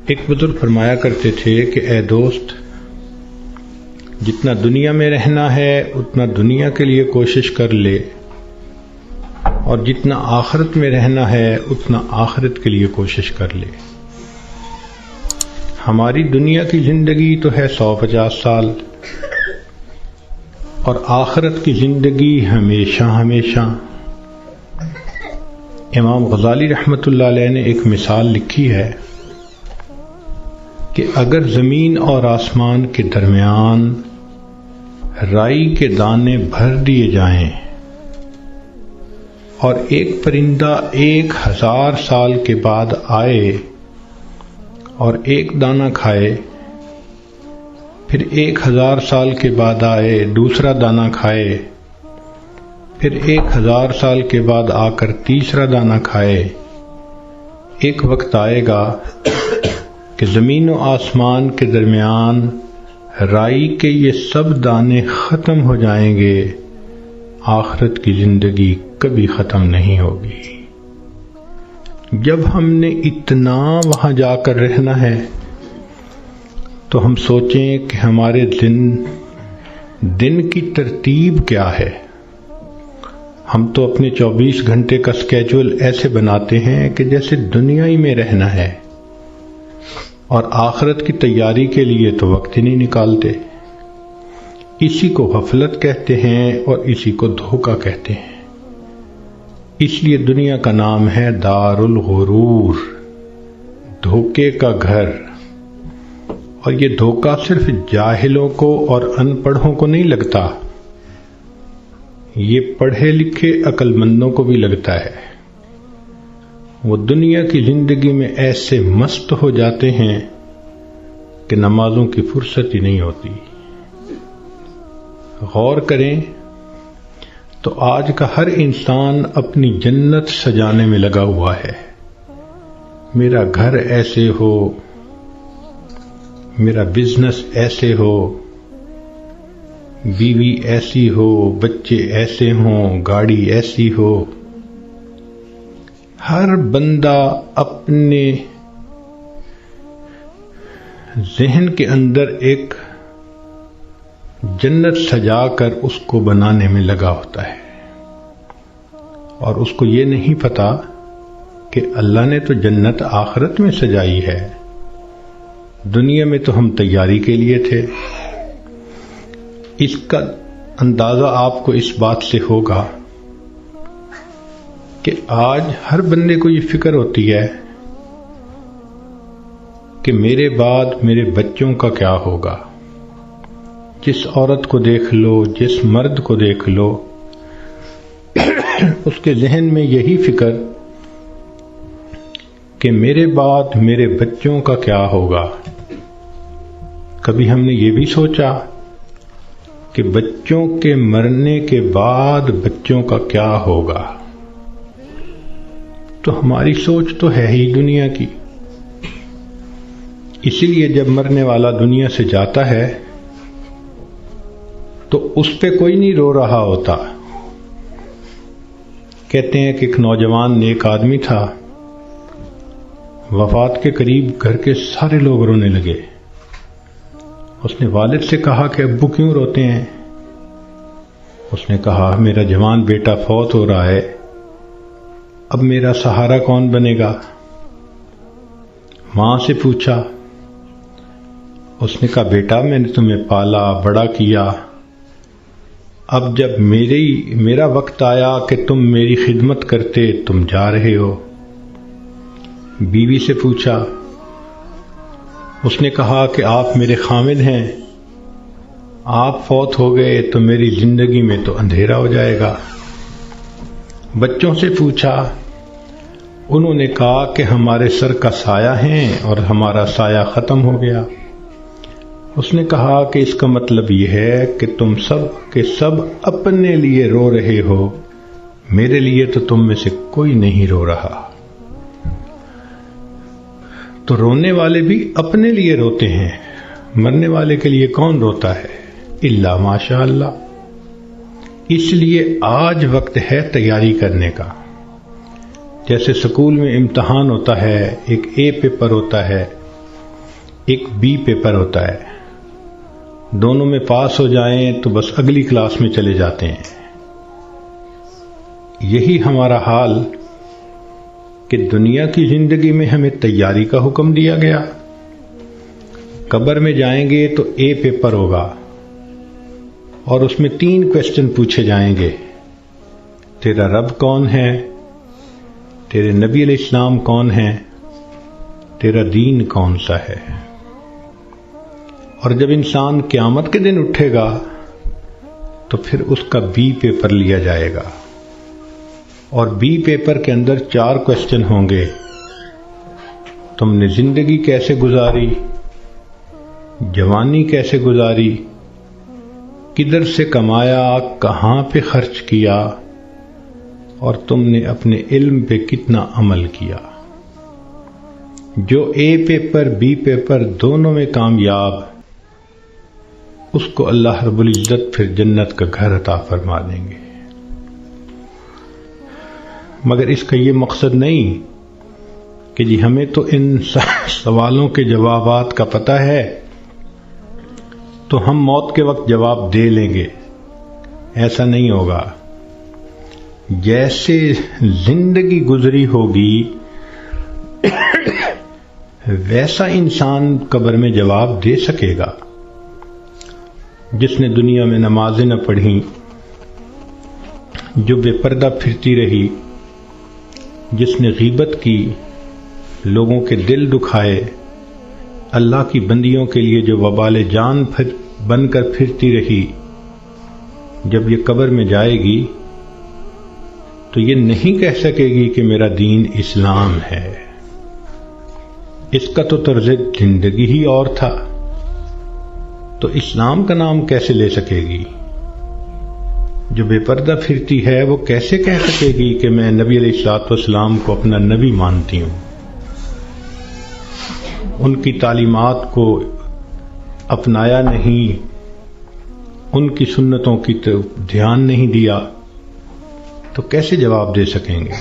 ایک بزرگ فرمایا کرتے تھے کہ اے دوست، جتنا دنیا میں رہنا ہے اتنا دنیا کے لیے کوشش کر لے، اور جتنا آخرت میں رہنا ہے اتنا آخرت کے لیے کوشش کر لے۔ ہماری دنیا کی زندگی تو ہے 150 سال، اور آخرت کی زندگی ہمیشہ ہمیشہ۔ امام غزالی رحمۃ اللہ علیہ نے ایک مثال لکھی ہے کہ اگر زمین اور آسمان کے درمیان رائی کے دانے بھر دیے جائیں اور ایک پرندہ 1000 سال کے بعد آئے اور ایک دانہ کھائے، پھر 1000 سال کے بعد آئے دوسرا دانہ کھائے، پھر 1000 سال کے بعد آ کر تیسرا دانہ کھائے، ایک وقت آئے گا کہ زمین و آسمان کے درمیان رائی کے یہ سب دانے ختم ہو جائیں گے، آخرت کی زندگی کبھی ختم نہیں ہوگی۔ جب ہم نے اتنا وہاں جا کر رہنا ہے تو ہم سوچیں کہ ہمارے دن کی ترتیب کیا ہے۔ ہم تو اپنے 24 گھنٹے کا اسکیجول ایسے بناتے ہیں کہ جیسے دنیا ہی میں رہنا ہے، اور آخرت کی تیاری کے لیے تو وقت ہی نہیں نکالتے۔ اسی کو غفلت کہتے ہیں اور اسی کو دھوکہ کہتے ہیں۔ اس لیے دنیا کا نام ہے دار الغرور، دھوکے کا گھر۔ اور یہ دھوکہ صرف جاہلوں کو اور ان پڑھوں کو نہیں لگتا، یہ پڑھے لکھے عقل مندوں کو بھی لگتا ہے۔ وہ دنیا کی زندگی میں ایسے مست ہو جاتے ہیں کہ نمازوں کی فرصت ہی نہیں ہوتی۔ غور کریں تو آج کا ہر انسان اپنی جنت سجانے میں لگا ہوا ہے۔ میرا گھر ایسے ہو، میرا بزنس ایسے ہو، بیوی ایسی ہو، بچے ایسے ہوں، گاڑی ایسی ہو۔ ہر بندہ اپنے ذہن کے اندر ایک جنت سجا کر اس کو بنانے میں لگا ہوتا ہے، اور اس کو یہ نہیں پتا کہ اللہ نے تو جنت آخرت میں سجائی ہے، دنیا میں تو ہم تیاری کے لیے تھے۔ اس کا اندازہ آپ کو اس بات سے ہوگا کہ آج ہر بندے کو یہ فکر ہوتی ہے کہ میرے بعد میرے بچوں کا کیا ہوگا۔ جس عورت کو دیکھ لو، جس مرد کو دیکھ لو، اس کے ذہن میں یہی فکر کہ میرے بعد میرے بچوں کا کیا ہوگا۔ کبھی ہم نے یہ بھی سوچا کہ بچوں کے مرنے کے بعد بچوں کا کیا ہوگا؟ تو ہماری سوچ تو ہے ہی دنیا کی۔ اسی لیے جب مرنے والا دنیا سے جاتا ہے تو اس پہ کوئی نہیں رو رہا ہوتا۔ کہتے ہیں کہ ایک نوجوان نیک آدمی تھا، وفات کے قریب گھر کے سارے لوگ رونے لگے۔ اس نے والد سے کہا کہ ابو کیوں روتے ہیں؟ اس نے کہا میرا جوان بیٹا فوت ہو رہا ہے، اب میرا سہارا کون بنے گا؟ ماں سے پوچھا، اس نے کہا بیٹا میں نے تمہیں پالا بڑا کیا، اب جب میرا وقت آیا کہ تم میری خدمت کرتے، تم جا رہے ہو۔ بیوی سے پوچھا، اس نے کہا کہ آپ میرے خامد ہیں، آپ فوت ہو گئے تو میری زندگی میں تو اندھیرا ہو جائے گا۔ بچوں سے پوچھا، انہوں نے کہا کہ ہمارے سر کا سایہ ہیں اور ہمارا سایہ ختم ہو گیا۔ اس نے کہا کہ اس کا مطلب یہ ہے کہ تم سب کے سب اپنے لیے رو رہے ہو، میرے لیے تو تم میں سے کوئی نہیں رو رہا۔ تو رونے والے بھی اپنے لیے روتے ہیں، مرنے والے کے لیے کون روتا ہے؟ الا ماشاء اللہ۔ اس لیے آج وقت ہے تیاری کرنے کا۔ جیسے سکول میں امتحان ہوتا ہے، ایک اے پیپر ہوتا ہے، ایک بی پیپر ہوتا ہے، دونوں میں پاس ہو جائیں تو بس اگلی کلاس میں چلے جاتے ہیں۔ یہی ہمارا حال کہ دنیا کی زندگی میں ہمیں تیاری کا حکم دیا گیا، قبر میں جائیں گے تو اے پیپر ہوگا اور اس میں 3 کویسچن پوچھے جائیں گے، تیرا رب کون ہے، تیرے نبی علیہ السلام کون ہیں، تیرا دین کون سا ہے۔ اور جب انسان قیامت کے دن اٹھے گا تو پھر اس کا بی پیپر لیا جائے گا، اور بی پیپر کے اندر 4 کویسچن ہوں گے، تم نے زندگی کیسے گزاری، جوانی کیسے گزاری، کدھر سے کمایا، کہاں پہ خرچ کیا، اور تم نے اپنے علم پہ کتنا عمل کیا۔ جو اے پیپر بی پیپر دونوں میں کامیاب، اس کو اللہ رب العزت پھر جنت کا گھر عطا فرما دیں گے۔ مگر اس کا یہ مقصد نہیں کہ جی ہمیں تو ان سوالوں کے جوابات کا پتہ ہے تو ہم موت کے وقت جواب دے لیں گے، ایسا نہیں ہوگا۔ جیسے زندگی گزری ہوگی ویسا انسان قبر میں جواب دے سکے گا۔ جس نے دنیا میں نمازیں نہ پڑھیں، جو بے پردہ پھرتی رہی، جس نے غیبت کی، لوگوں کے دل دکھائے، اللہ کی بندیوں کے لیے جو وبال جان بن کر پھرتی رہی، جب یہ قبر میں جائے گی تو یہ نہیں کہہ سکے گی کہ میرا دین اسلام ہے۔ اس کا تو طرز زندگی ہی اور تھا، تو اسلام کا نام کیسے لے سکے گی؟ جو بے پردہ پھرتی ہے وہ کیسے کہہ سکے گی کہ میں نبی علیہ الصلوۃ والسلام کو اپنا نبی مانتی ہوں، ان کی تعلیمات کو اپنایا نہیں، ان کی سنتوں کی دھیان نہیں دیا، تو کیسے جواب دے سکیں گے؟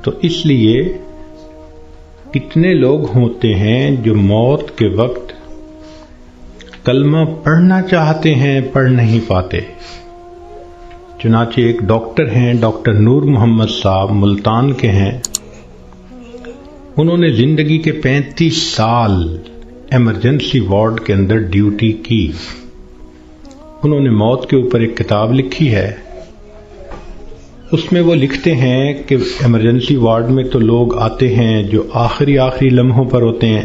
تو اس لیے کتنے لوگ ہوتے ہیں جو موت کے وقت کلمہ پڑھنا چاہتے ہیں، پڑھ نہیں پاتے۔ چنانچہ ایک ڈاکٹر ہیں، ڈاکٹر نور محمد صاحب، ملتان کے ہیں، انہوں نے زندگی کے 35 سال ایمرجنسی وارڈ کے اندر ڈیوٹی کی۔ انہوں نے موت کے اوپر ایک کتاب لکھی ہے، اس میں وہ لکھتے ہیں کہ ایمرجنسی وارڈ میں تو لوگ آتے ہیں جو آخری لمحوں پر ہوتے ہیں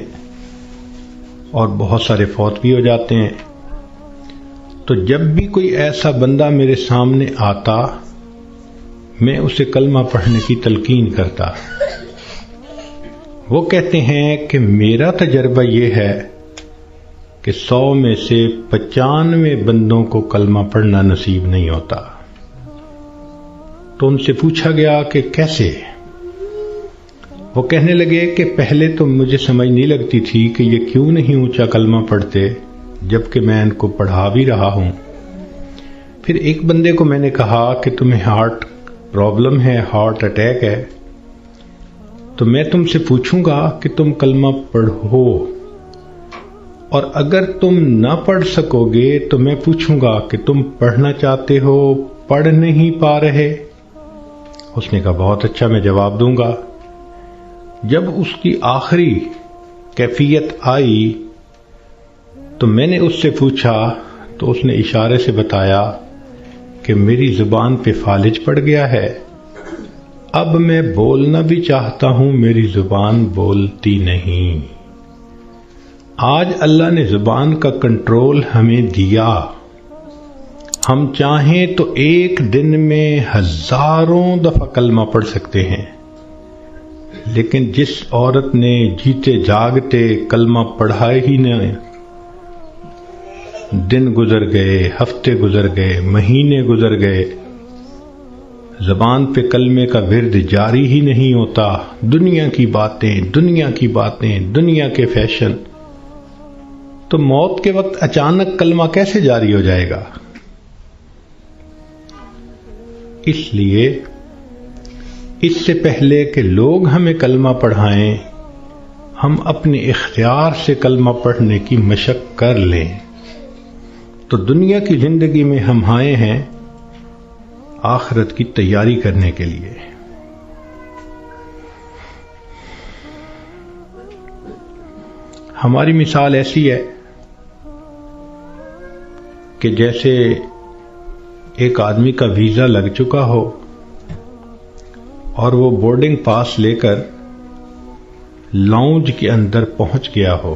اور بہت سارے فوت بھی ہو جاتے ہیں، تو جب بھی کوئی ایسا بندہ میرے سامنے آتا میں اسے کلمہ پڑھنے کی تلقین کرتا۔ وہ کہتے ہیں کہ میرا تجربہ یہ ہے کہ 100 میں سے 95 بندوں کو کلمہ پڑھنا نصیب نہیں ہوتا۔ تو ان سے پوچھا گیا کہ کیسے؟ وہ کہنے لگے کہ پہلے تو مجھے سمجھ نہیں لگتی تھی کہ یہ کیوں نہیں اونچا کلمہ پڑھتے جبکہ میں ان کو پڑھا بھی رہا ہوں۔ پھر ایک بندے کو میں نے کہا کہ تمہیں ہارٹ پرابلم ہے، ہارٹ اٹیک ہے، تو میں تم سے پوچھوں گا کہ تم کلمہ پڑھو، اور اگر تم نہ پڑھ سکو گے تو میں پوچھوں گا کہ تم پڑھنا چاہتے ہو، پڑھ نہیں پا رہے؟ اس نے کہا بہت اچھا، میں جواب دوں گا۔ جب اس کی آخری کیفیت آئی تو میں نے اس سے پوچھا تو اس نے اشارے سے بتایا کہ میری زبان پہ فالج پڑ گیا ہے، اب میں بولنا بھی چاہتا ہوں، میری زبان بولتی نہیں۔ آج اللہ نے زبان کا کنٹرول ہمیں دیا، ہم چاہیں تو ایک دن میں 1000 دفعہ کلمہ پڑھ سکتے ہیں، لیکن جس عورت نے جیتے جاگتے کلمہ پڑھا ہی نہیں، دن گزر گئے، ہفتے گزر گئے، مہینے گزر گئے، زبان پہ کلمے کا ورد جاری ہی نہیں ہوتا، دنیا کی باتیں، دنیا کے فیشن، تو موت کے وقت اچانک کلمہ کیسے جاری ہو جائے گا؟ اس لیے اس سے پہلے کہ لوگ ہمیں کلمہ پڑھائیں ہم اپنے اختیار سے کلمہ پڑھنے کی مشق کر لیں تو دنیا کی زندگی میں ہم آئے ہیں آخرت کی تیاری کرنے کے لیے. ہماری مثال ایسی ہے کہ جیسے ایک آدمی کا ویزا لگ چکا ہو اور وہ بورڈنگ پاس لے کر لاؤنج کے اندر پہنچ گیا ہو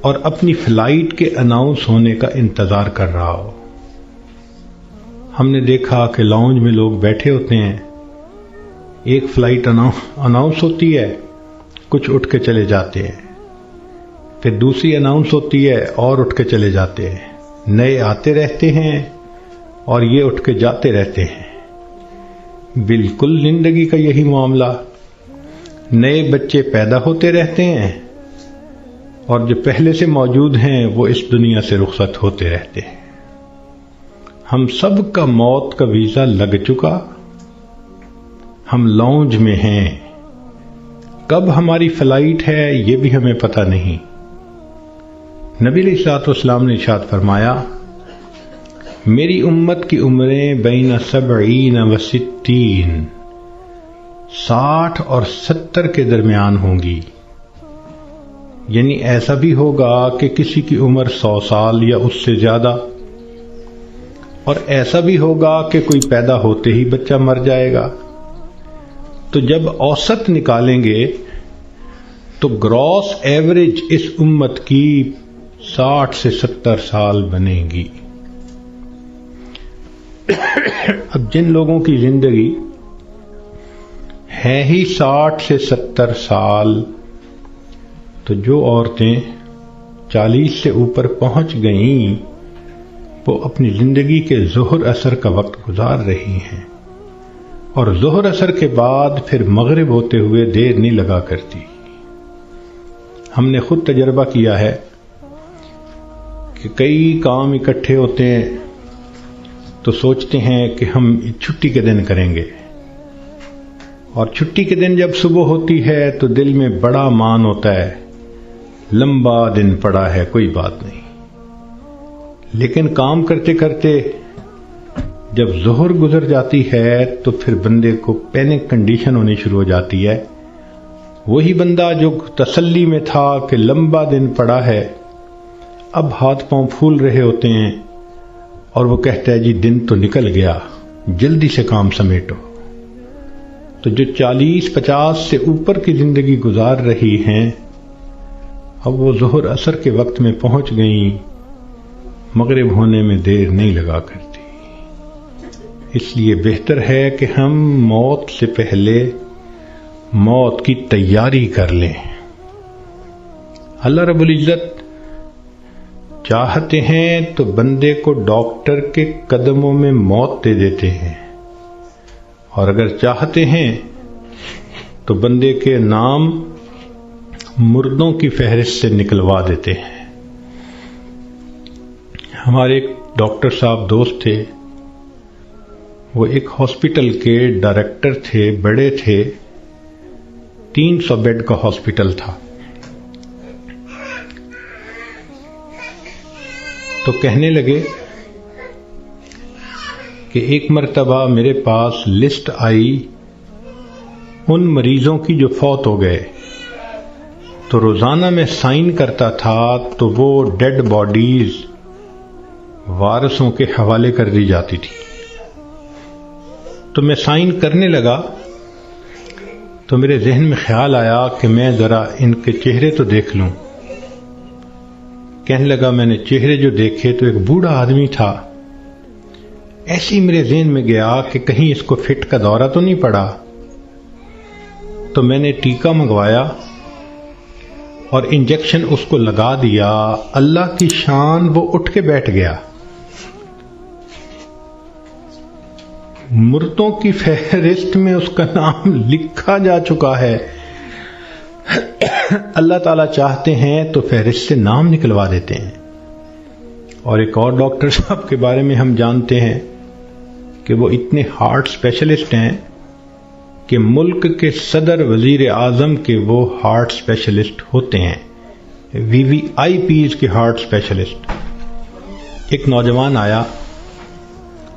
اور اپنی فلائٹ کے اناؤنس ہونے کا انتظار کر رہا ہو. ہم نے دیکھا کہ لاؤنج میں لوگ بیٹھے ہوتے ہیں، ایک فلائٹ اناؤنس ہوتی ہے، کچھ اٹھ کے چلے جاتے ہیں، پھر دوسری اناؤنس ہوتی ہے اور اٹھ کے چلے جاتے ہیں، نئے آتے رہتے ہیں اور یہ اٹھ کے جاتے رہتے ہیں. بالکل زندگی کا یہی معاملہ، نئے بچے پیدا ہوتے رہتے ہیں اور جو پہلے سے موجود ہیں وہ اس دنیا سے رخصت ہوتے رہتے ہیں. ہم سب کا موت کا ویزا لگ چکا، ہم لاؤنج میں ہیں، کب ہماری فلائٹ ہے یہ بھی ہمیں پتہ نہیں. نبی علیہ الصلوۃ والسلام نے ارشاد فرمایا، میری امت کی عمریں بین 70 و 60، 60 اور 70 کے درمیان ہوں گی. یعنی ایسا بھی ہوگا کہ کسی کی عمر 100 سال یا اس سے زیادہ، اور ایسا بھی ہوگا کہ کوئی پیدا ہوتے ہی بچہ مر جائے گا. تو جب اوسط نکالیں گے تو گراس ایوریج اس امت کی 60 سے 70 سال بنے گی. اب جن لوگوں کی زندگی ہے ہی 60 سے 70 سال، تو جو عورتیں 40 سے اوپر پہنچ گئیں وہ اپنی زندگی کے ظہر اثر کا وقت گزار رہی ہیں، اور ظہر اثر کے بعد پھر مغرب ہوتے ہوئے دیر نہیں لگا کرتی. ہم نے خود تجربہ کیا ہے کہ کئی کام اکٹھے ہوتے ہیں تو سوچتے ہیں کہ ہم چھٹی کے دن کریں گے، اور چھٹی کے دن جب صبح ہوتی ہے تو دل میں بڑا مان ہوتا ہے، لمبا دن پڑا ہے، کوئی بات نہیں. لیکن کام کرتے کرتے جب ظہر گزر جاتی ہے تو پھر بندے کو پینک کنڈیشن ہونی شروع ہو جاتی ہے. وہی بندہ جو تسلی میں تھا کہ لمبا دن پڑا ہے، اب ہاتھ پاؤں پھول رہے ہوتے ہیں اور وہ کہتا ہے جی دن تو نکل گیا، جلدی سے کام سمیٹو. تو جو 40-50 سے اوپر کی زندگی گزار رہی ہیں، اب وہ ظہر عصر کے وقت میں پہنچ گئیں، مغرب ہونے میں دیر نہیں لگا کرتی. اس لیے بہتر ہے کہ ہم موت سے پہلے موت کی تیاری کر لیں. اللہ رب العزت چاہتے ہیں تو بندے کو ڈاکٹر کے قدموں میں موت دے دیتے ہیں، اور اگر چاہتے ہیں تو بندے کے نام مردوں کی فہرست سے نکلوا دیتے ہیں. ہمارے ایک ڈاکٹر صاحب دوست تھے، وہ ایک ہاسپٹل کے ڈائریکٹر تھے، بڑے تھے، 300 بیڈ کا ہاسپٹل تھا. تو کہنے لگے کہ ایک مرتبہ میرے پاس لسٹ آئی ان مریضوں کی جو فوت ہو گئے، تو روزانہ میں سائن کرتا تھا تو وہ ڈیڈ باڈیز وارثوں کے حوالے کر دی جاتی تھی. تو میں سائن کرنے لگا تو میرے ذہن میں خیال آیا کہ میں ذرا ان کے چہرے تو دیکھ لوں. کہنے لگا میں نے چہرے جو دیکھے تو ایک بوڑھا آدمی تھا. ایسی میرے ذہن میں گیا کہ کہیں اس کو فٹ کا دورہ تو نہیں پڑا. تو میں نے ٹیکا منگوایا اور انجیکشن اس کو لگا دیا. اللہ کی شان وہ اٹھ کے بیٹھ گیا. مردوں کی فہرست میں اس کا نام لکھا جا چکا ہے. اللہ تعالیٰ چاہتے ہیں تو فہرست سے نام نکلوا دیتے ہیں. اور ایک اور ڈاکٹر صاحب کے بارے میں ہم جانتے ہیں کہ وہ اتنے ہارٹ اسپیشلسٹ ہیں کہ ملک کے صدر وزیر اعظم کے وہ ہارٹ اسپیشلسٹ ہوتے ہیں، VVIPs کے ہارٹ اسپیشلسٹ۔ ایک نوجوان آیا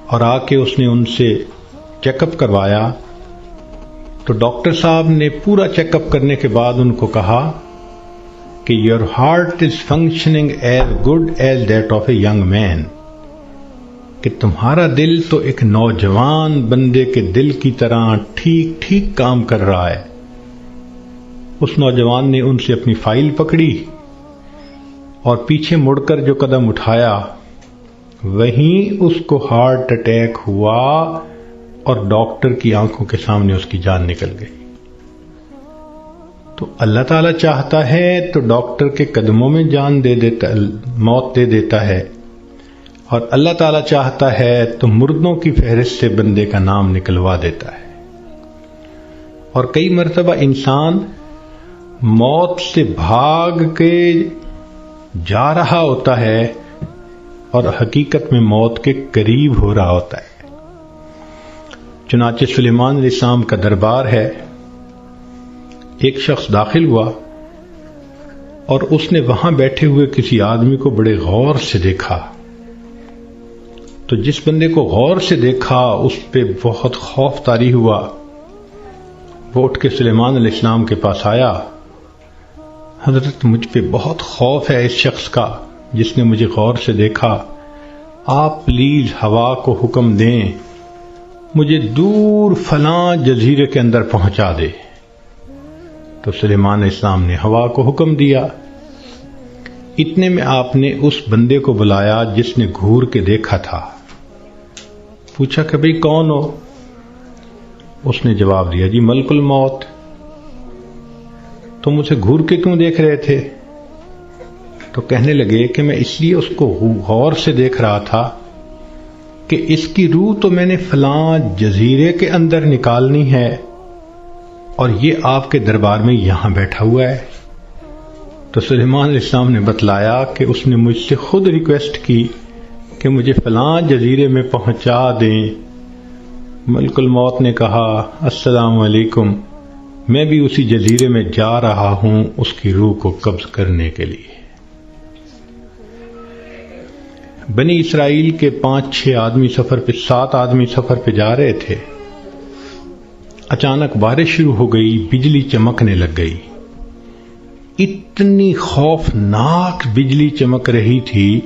اور آ کے اس نے ان سے چیک اپ کروایا، تو ڈاکٹر صاحب نے پورا چیک اپ کرنے کے بعد ان کو کہا کہ your heart is functioning as good as that of a young man, کہ تمہارا دل تو ایک نوجوان بندے کے دل کی طرح ٹھیک ٹھیک کام کر رہا ہے۔ اس نوجوان نے ان سے اپنی فائل پکڑی اور پیچھے مڑ کر جو قدم اٹھایا وہیں اس کو ہارٹ اٹیک ہوا اور ڈاکٹر کی آنکھوں کے سامنے اس کی جان نکل گئی۔ تو اللہ تعالیٰ چاہتا ہے تو ڈاکٹر کے قدموں میں جان دے دیتا، موت دے دیتا ہے، اور اللہ تعالیٰ چاہتا ہے تو مردوں کی فہرست سے بندے کا نام نکلوا دیتا ہے۔ اور کئی مرتبہ انسان موت سے بھاگ کے جا رہا ہوتا ہے اور حقیقت میں موت کے قریب ہو رہا ہوتا ہے۔ چنانچہ سلیمان علیہ السلام کا دربار ہے، ایک شخص داخل ہوا اور اس نے وہاں بیٹھے ہوئے کسی آدمی کو بڑے غور سے دیکھا۔ تو جس بندے کو غور سے دیکھا اس پہ بہت خوف طاری ہوا، وہ اٹھ کے سلیمان علیہ السلام کے پاس آیا، حضرت مجھ پہ بہت خوف ہے اس شخص کا جس نے مجھے غور سے دیکھا، آپ پلیز ہوا کو حکم دیں مجھے دور فلاں جزیرے کے اندر پہنچا دے۔ تو سلیمان علیہ السلام نے ہوا کو حکم دیا۔ اتنے میں آپ نے اس بندے کو بلایا جس نے گھور کے دیکھا تھا، پوچھا کہ بھئی کون ہو؟ اس نے جواب دیا جی ملک الموت۔ تم اسے گھور کے کیوں دیکھ رہے تھے؟ تو کہنے لگے کہ میں اس لیے اس کو غور سے دیکھ رہا تھا کہ اس کی روح تو میں نے فلاں جزیرے کے اندر نکالنی ہے اور یہ آپ کے دربار میں یہاں بیٹھا ہوا ہے۔ تو سلیمان علیہ السلام نے بتلایا کہ اس نے مجھ سے خود ریکویسٹ کی کہ مجھے فلاں جزیرے میں پہنچا دیں۔ ملک الموت نے کہا السلام علیکم، میں بھی اسی جزیرے میں جا رہا ہوں اس کی روح کو قبض کرنے کے لیے۔ بنی اسرائیل کے 5-6 آدمی سفر پہ 7 آدمی سفر پہ جا رہے تھے، اچانک بارش شروع ہو گئی، بجلی چمکنے لگ گئی، اتنی خوفناک بجلی چمک رہی تھی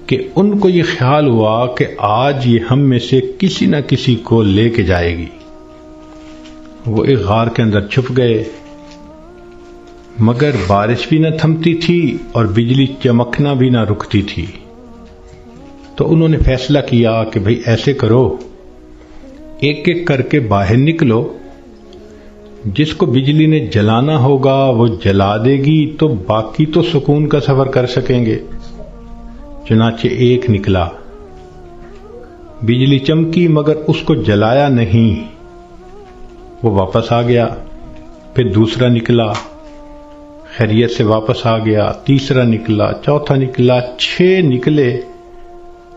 کہ ان کو یہ خیال ہوا کہ آج یہ ہم میں سے کسی نہ کسی کو لے کے جائے گی۔ وہ ایک غار کے اندر چھپ گئے، مگر بارش بھی نہ تھمتی تھی اور بجلی چمکنا بھی نہ رکتی تھی۔ تو انہوں نے فیصلہ کیا کہ بھئی ایسے کرو، ایک ایک کر کے باہر نکلو، جس کو بجلی نے جلانا ہوگا وہ جلا دے گی تو باقی تو سکون کا سفر کر سکیں گے۔ چنانچہ ایک نکلا، بجلی چمکی مگر اس کو جلایا نہیں، وہ واپس آ گیا۔ پھر دوسرا نکلا، خیریت سے واپس آ گیا، تیسرا نکلا، چوتھا نکلا، 6 نکلے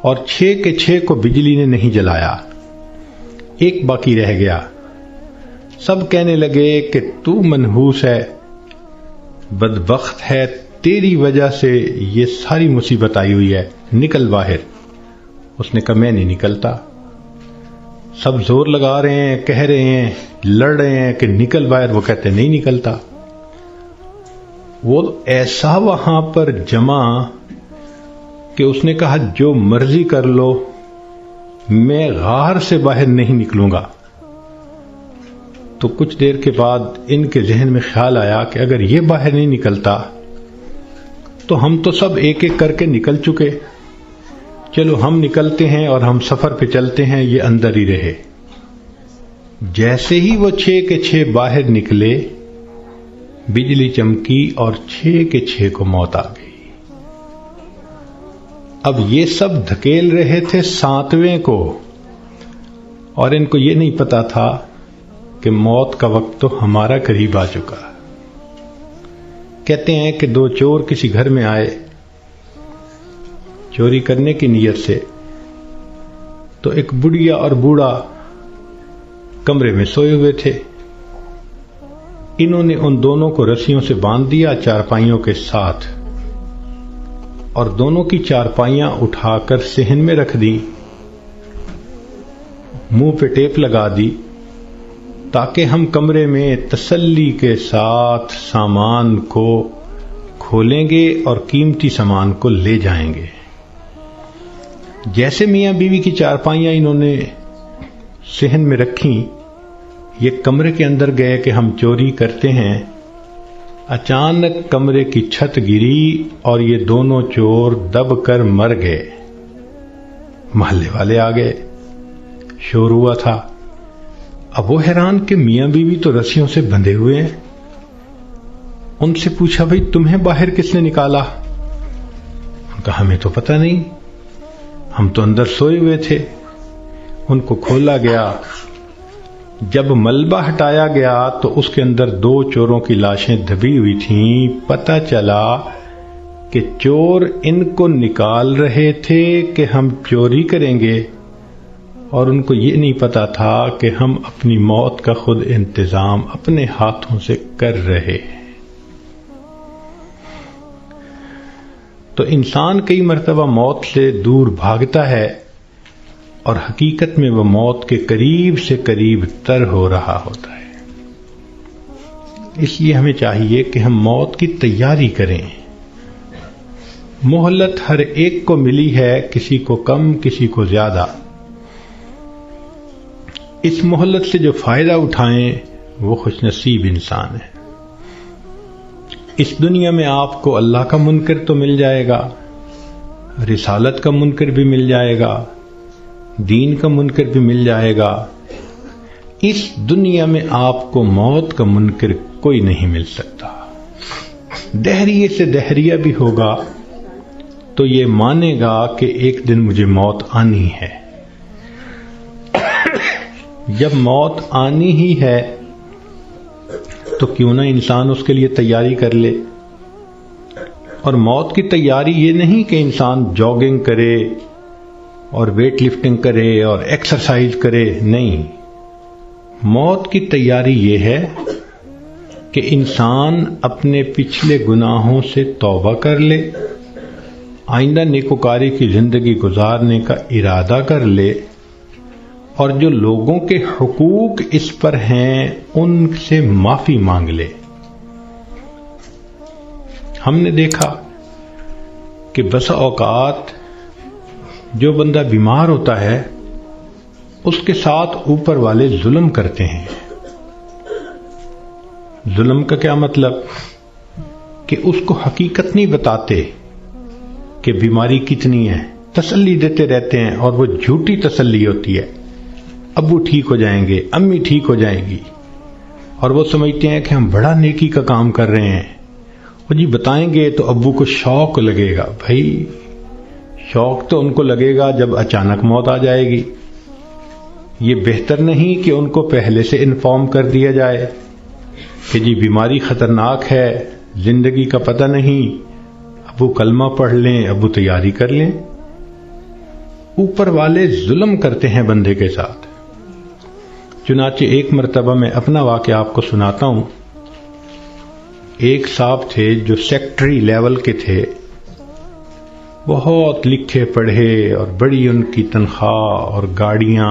اور 6 کے 6 کو بجلی نے نہیں جلایا، ایک باقی رہ گیا۔ سب کہنے لگے کہ تو منحوس ہے، بدبخت ہے، تیری وجہ سے یہ ساری مصیبت آئی ہوئی ہے، نکل باہر۔ اس نے کہا میں نہیں نکلتا۔ سب زور لگا رہے ہیں، کہہ رہے ہیں، لڑ رہے ہیں کہ نکل باہر، وہ کہتے نہیں نکلتا۔ وہ ایسا وہاں پر جمع کہ اس نے کہا جو مرضی کر لو، میں غار سے باہر نہیں نکلوں گا۔ تو کچھ دیر کے بعد ان کے ذہن میں خیال آیا کہ اگر یہ باہر نہیں نکلتا تو ہم تو سب ایک ایک کر کے نکل چکے، چلو ہم نکلتے ہیں اور ہم سفر پہ چلتے ہیں، یہ اندر ہی رہے۔ جیسے ہی وہ 6 کے 6 باہر نکلے، بجلی چمکی اور 6 کے 6 کو موت آ گئی۔ اب یہ سب دھکیل رہے تھے 7ویں کو، اور ان کو یہ نہیں پتا تھا کہ موت کا وقت تو ہمارا قریب آ چکا۔ کہتے ہیں کہ 2 چور کسی گھر میں آئے چوری کرنے کی نیت سے، تو ایک بڑھیا اور بوڑھا کمرے میں سوئے ہوئے تھے. انہوں نے ان دونوں کو رسیوں سے باندھ دیا چارپائیوں کے ساتھ اور دونوں کی چارپائیاں اٹھا کر صحن میں رکھ دی، منہ پہ ٹیپ لگا دی تاکہ ہم کمرے میں تسلی کے ساتھ سامان کو کھولیں گے اور قیمتی سامان کو لے جائیں گے. جیسے میاں بیوی کی چارپائیاں انہوں نے صحن میں رکھیں، یہ کمرے کے اندر گئے کہ ہم چوری کرتے ہیں. اچانک کمرے کی چھت گری اور یہ دونوں چور دب کر مر گئے. محلے والے آ گئے، شور ہوا تھا. اب وہ حیران کہ میاں بیوی تو رسیوں سے بندھے ہوئے ہیں. ان سے پوچھا بھئی تمہیں باہر کس نے نکالا؟ ان کہا ہمیں تو پتہ نہیں، ہم تو اندر سوئے ہوئے تھے. ان کو کھولا گیا. جب ملبہ ہٹایا گیا تو اس کے اندر 2 چوروں کی لاشیں دبی ہوئی تھیں. پتہ چلا کہ چور ان کو نکال رہے تھے کہ ہم چوری کریں گے، اور ان کو یہ نہیں پتا تھا کہ ہم اپنی موت کا خود انتظام اپنے ہاتھوں سے کر رہے ہیں. تو انسان کئی مرتبہ موت سے دور بھاگتا ہے اور حقیقت میں وہ موت کے قریب سے قریب تر ہو رہا ہوتا ہے. اس لیے ہمیں چاہیے کہ ہم موت کی تیاری کریں. مہلت ہر ایک کو ملی ہے، کسی کو کم کسی کو زیادہ. اس مہلت سے جو فائدہ اٹھائیں وہ خوش نصیب انسان ہے. اس دنیا میں آپ کو اللہ کا منکر تو مل جائے گا، رسالت کا منکر بھی مل جائے گا، دین کا منکر بھی مل جائے گا. اس دنیا میں آپ کو موت کا منکر کوئی نہیں مل سکتا. دہریے سے دہریہ بھی ہوگا تو یہ مانے گا کہ ایک دن مجھے موت آنی ہے. جب موت آنی ہی ہے تو کیوں نہ انسان اس کے لیے تیاری کر لے. اور موت کی تیاری یہ نہیں کہ انسان جاگنگ کرے اور ویٹ لفٹنگ کرے اور ایکسرسائز کرے، نہیں. موت کی تیاری یہ ہے کہ انسان اپنے پچھلے گناہوں سے توبہ کر لے، آئندہ نیکوکاری کی زندگی گزارنے کا ارادہ کر لے، اور جو لوگوں کے حقوق اس پر ہیں ان سے معافی مانگ لے. ہم نے دیکھا کہ بسا اوقات جو بندہ بیمار ہوتا ہے اس کے ساتھ اوپر والے ظلم کرتے ہیں. ظلم کا کیا مطلب؟ کہ اس کو حقیقت نہیں بتاتے کہ بیماری کتنی ہے، تسلی دیتے رہتے ہیں، اور وہ جھوٹی تسلی ہوتی ہے. ابو ٹھیک ہو جائیں گے، امی ٹھیک ہو جائیں گی، اور وہ سمجھتے ہیں کہ ہم بڑا نیکی کا کام کر رہے ہیں. وہ جی بتائیں گے تو ابو کو شوق لگے گا. بھائی شوق تو ان کو لگے گا جب اچانک موت آ جائے گی. یہ بہتر نہیں کہ ان کو پہلے سے انفارم کر دیا جائے کہ جی بیماری خطرناک ہے، زندگی کا پتہ نہیں، ابو کلمہ پڑھ لیں، ابو تیاری کر لیں. اوپر والے ظلم کرتے ہیں بندے کے ساتھ. چنانچہ ایک مرتبہ میں اپنا واقعہ آپ کو سناتا ہوں. ایک صاحب تھے جو سیکٹری لیول کے تھے، بہت لکھے پڑھے اور بڑی ان کی تنخواہ اور گاڑیاں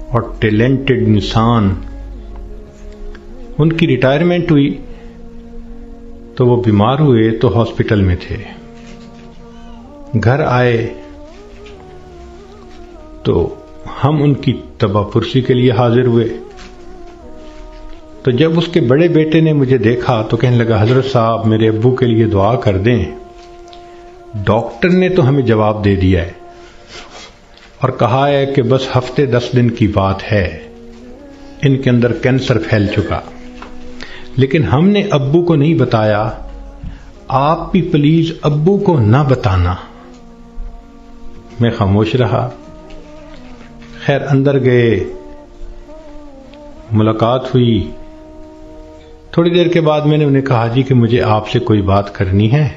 اور ٹیلنٹڈ انسان. ان کی ریٹائرمنٹ ہوئی تو وہ بیمار ہوئے تو ہاسپٹل میں تھے. گھر آئے تو ہم ان کی تباہ پرسی کے لیے حاضر ہوئے. تو جب اس کے بڑے بیٹے نے مجھے دیکھا تو کہنے لگا حضرت صاحب میرے ابو کے لیے دعا کر دیں، ڈاکٹر نے تو ہمیں جواب دے دیا ہے اور کہا ہے کہ بس ہفتے 10 دن کی بات ہے، ان کے اندر کینسر پھیل چکا. لیکن ہم نے ابو کو نہیں بتایا. آپ بھی پلیز ابو کو نہ بتانا. میں خاموش رہا. خیر اندر گئے، ملاقات ہوئی. تھوڑی دیر کے بعد میں نے انہیں کہا جی کہ مجھے آپ سے کوئی بات کرنی ہے.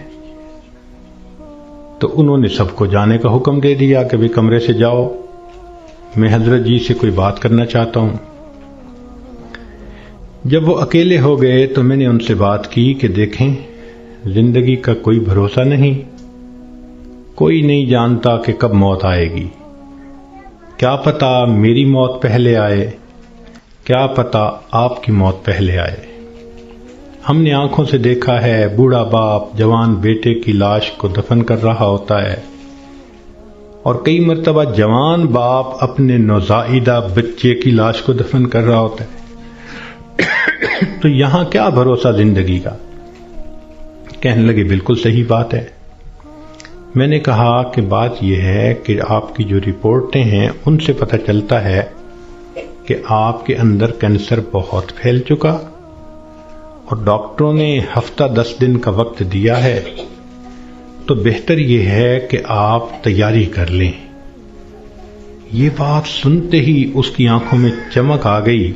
تو انہوں نے سب کو جانے کا حکم دے دیا کہ بھی کمرے سے جاؤ. میں حضرت جی سے کوئی بات کرنا چاہتا ہوں۔ جب وہ اکیلے ہو گئے تو میں نے ان سے بات کی کہ دیکھیں، زندگی کا کوئی بھروسہ نہیں، کوئی نہیں جانتا کہ کب موت آئے گی، کیا پتا میری موت پہلے آئے، کیا پتا آپ کی موت پہلے آئے۔ ہم نے آنکھوں سے دیکھا ہے بوڑھا باپ جوان بیٹے کی لاش کو دفن کر رہا ہوتا ہے، اور کئی مرتبہ جوان باپ اپنے نوزائیدہ بچے کی لاش کو دفن کر رہا ہوتا ہے۔ تو یہاں کیا بھروسہ زندگی کا؟ کہنے لگے بالکل صحیح بات ہے۔ میں نے کہا کہ بات یہ ہے کہ آپ کی جو رپورٹیں ہیں ان سے پتہ چلتا ہے کہ آپ کے اندر کینسر بہت پھیل چکا، اور ڈاکٹروں نے ہفتہ 10 دن کا وقت دیا ہے، تو بہتر یہ ہے کہ آپ تیاری کر لیں۔ یہ بات سنتے ہی اس کی آنکھوں میں چمک آ گئی،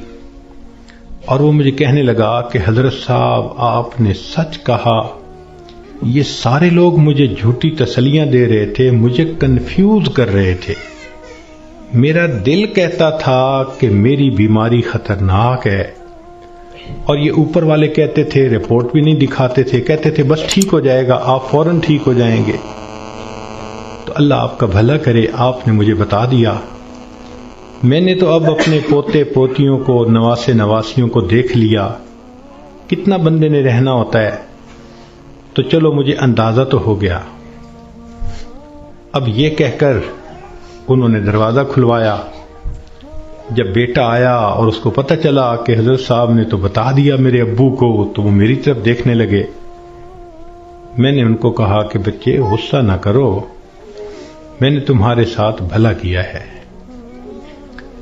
اور وہ مجھے کہنے لگا کہ حضرت صاحب آپ نے سچ کہا، یہ سارے لوگ مجھے جھوٹی تسلیاں دے رہے تھے، مجھے کنفیوز کر رہے تھے۔ میرا دل کہتا تھا کہ میری بیماری خطرناک ہے، اور یہ اوپر والے کہتے تھے، رپورٹ بھی نہیں دکھاتے تھے، کہتے تھے بس ٹھیک ہو جائے گا، آپ فوراً ٹھیک ہو جائیں گے۔ تو اللہ آپ کا بھلا کرے، آپ نے مجھے بتا دیا۔ میں نے تو اب اپنے پوتے پوتیوں کو، نواسے نواسیوں کو دیکھ لیا، کتنا بندے نے رہنا ہوتا ہے، تو چلو مجھے اندازہ تو ہو گیا۔ اب یہ کہہ کر انہوں نے دروازہ کھلوایا۔ جب بیٹا آیا اور اس کو پتہ چلا کہ حضرت صاحب نے تو بتا دیا میرے ابو کو، تو وہ میری طرف دیکھنے لگے۔ میں نے ان کو کہا کہ بچے غصہ نہ کرو، میں نے تمہارے ساتھ بھلا کیا ہے۔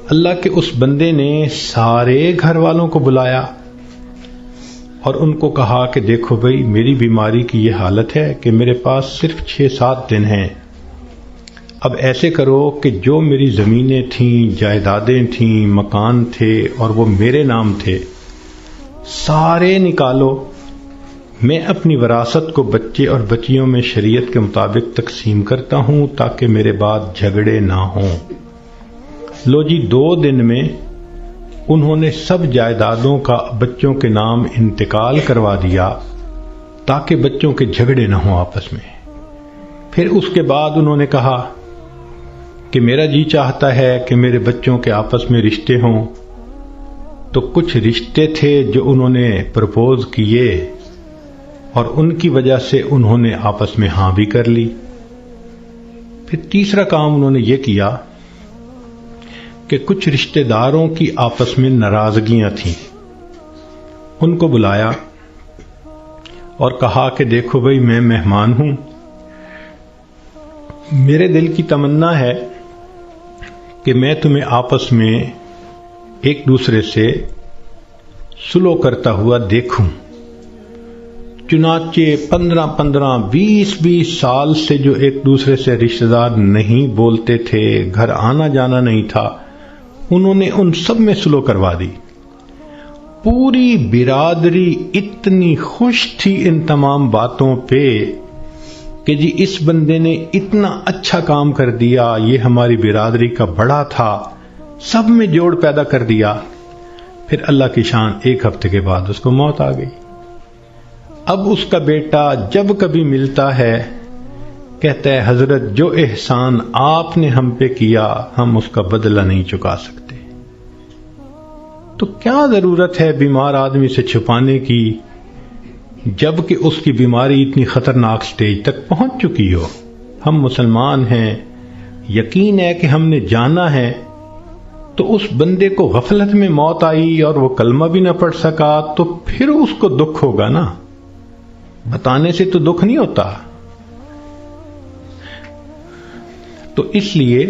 اللہ کے اس بندے نے سارے گھر والوں کو بلایا اور ان کو کہا کہ دیکھو بھائی، میری بیماری کی یہ حالت ہے کہ میرے پاس صرف 6-7 دن ہیں۔ اب ایسے کرو کہ جو میری زمینیں تھیں، جائیدادیں تھیں، مکان تھے اور وہ میرے نام تھے، سارے نکالو، میں اپنی وراثت کو بچے اور بچیوں میں شریعت کے مطابق تقسیم کرتا ہوں تاکہ میرے بعد جھگڑے نہ ہوں۔ لو جی، 2 دن میں انہوں نے سب جائیدادوں کا بچوں کے نام انتقال کروا دیا تاکہ بچوں کے جھگڑے نہ ہوں آپس میں۔ پھر اس کے بعد انہوں نے کہا کہ میرا جی چاہتا ہے کہ میرے بچوں کے آپس میں رشتے ہوں، تو کچھ رشتے تھے جو انہوں نے پرپوز کیے اور ان کی وجہ سے انہوں نے آپس میں ہاں بھی کر لی۔ پھر تیسرا کام انہوں نے یہ کیا کہ کچھ رشتہ داروں کی آپس میں ناراضگیاں تھیں، ان کو بلایا اور کہا کہ دیکھو بھائی، میں مہمان ہوں، میرے دل کی تمنا ہے کہ میں تمہیں آپس میں ایک دوسرے سے سلو کرتا ہوا دیکھوں۔ چنانچہ 15 20 سال سے جو ایک دوسرے سے رشتہ دار نہیں بولتے تھے، گھر آنا جانا نہیں تھا، انہوں نے ان سب میں سلو کروا دی۔ پوری برادری اتنی خوش تھی ان تمام باتوں پہ کہ جی اس بندے نے اتنا اچھا کام کر دیا، یہ ہماری برادری کا بڑا تھا، سب میں جوڑ پیدا کر دیا۔ پھر اللہ کی شان، 1 ہفتے کے بعد اس کو موت آ گئی۔ اب اس کا بیٹا جب کبھی ملتا ہے کہتا ہے حضرت جو احسان آپ نے ہم پہ کیا ہم اس کا بدلہ نہیں چکا سکتے۔ تو کیا ضرورت ہے بیمار آدمی سے چھپانے کی جبکہ اس کی بیماری اتنی خطرناک سٹیج تک پہنچ چکی ہو؟ ہم مسلمان ہیں، یقین ہے کہ ہم نے جانا ہے، تو اس بندے کو غفلت میں موت آئی اور وہ کلمہ بھی نہ پڑھ سکا، تو پھر اس کو دکھ ہوگا نا، بتانے سے تو دکھ نہیں ہوتا۔ تو اس لیے